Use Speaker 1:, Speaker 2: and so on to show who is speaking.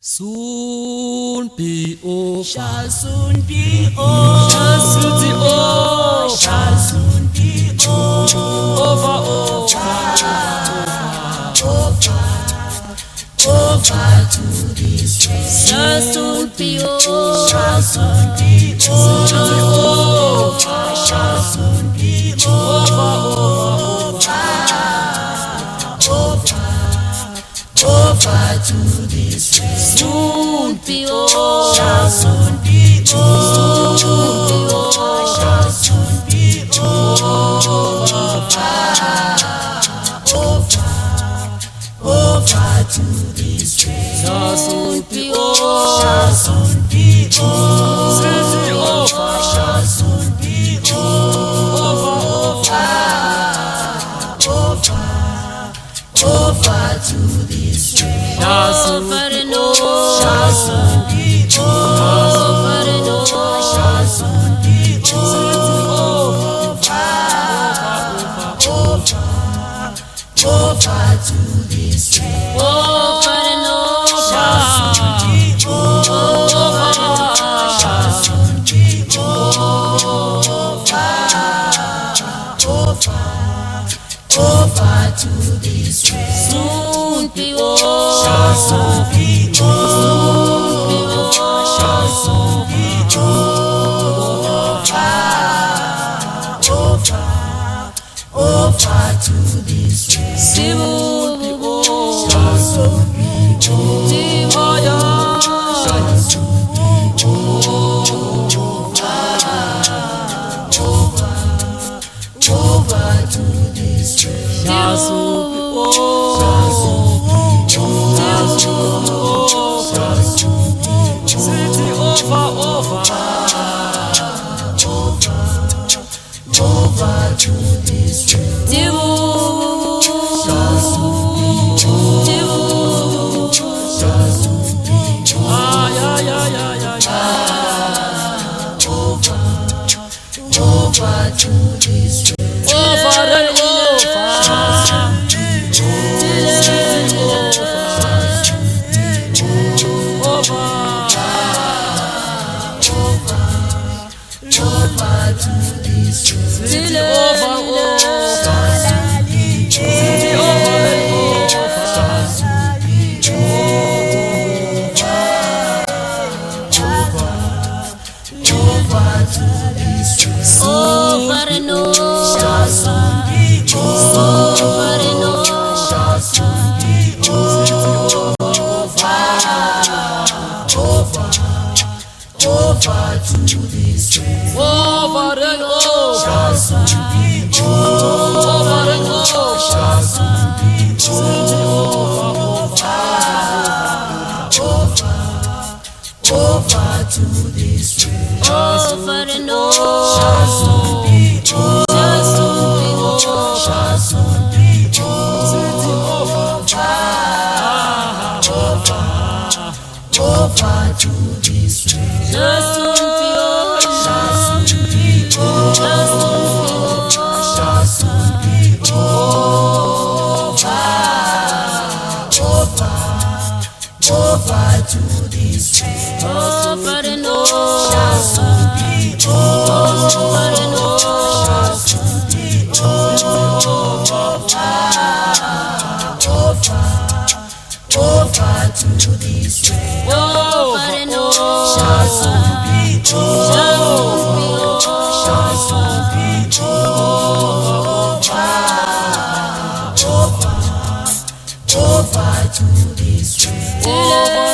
Speaker 1: Soon be over.
Speaker 2: Shall soon be over.
Speaker 1: Shall soon be over.
Speaker 2: Shall soon be over. Over to this race.
Speaker 3: Shall soon be over.
Speaker 2: Shall soon be over. Shall soon be over to this race.
Speaker 3: Soon be over.
Speaker 2: Shall soon be over. Shall soon be over to this race.
Speaker 1: Shall soon be over.
Speaker 2: Shall soon be over.
Speaker 1: Shall soon be over.
Speaker 2: Shall soon be over to this race.
Speaker 1: Shall soon
Speaker 3: Over and over.
Speaker 2: Shall soon be
Speaker 3: Over and over.
Speaker 2: Shall soon be over to this race.
Speaker 3: Over and over.
Speaker 2: Shall soon be Shall soon be over to this race.
Speaker 3: Soon be over.
Speaker 2: Shall soon be Shall soon be over to this race.
Speaker 3: Soon be over.
Speaker 2: Shall soon be Shall soon be over to this race.
Speaker 1: Shall soon be over.
Speaker 2: Shall soon be Shall soon be over to this race. Shall soon be Shall soon be over to this race.
Speaker 1: Over and over.
Speaker 2: Shall soon be over to this race.
Speaker 3: Over and over.
Speaker 2: Shall soon be
Speaker 3: Over and over.
Speaker 2: Shall soon be over to this race.
Speaker 1: Over and over.
Speaker 2: Shall soon be
Speaker 1: Over and over.
Speaker 2: Shall soon be over to this race.
Speaker 3: Over and over.
Speaker 2: Shall soon be
Speaker 3: Shall soon be over.
Speaker 2: Shall soon be over to this race.
Speaker 3: Shall soon be over.
Speaker 2: Shall soon be Shall soon be over to this race.
Speaker 3: Over and over.
Speaker 2: Shall soon be
Speaker 3: Over and over.
Speaker 2: Shall soon be over to this race.
Speaker 3: Over and over.
Speaker 2: Shall soon be
Speaker 3: Shall soon be over.
Speaker 2: Shall soon be over to this race.
Speaker 3: Till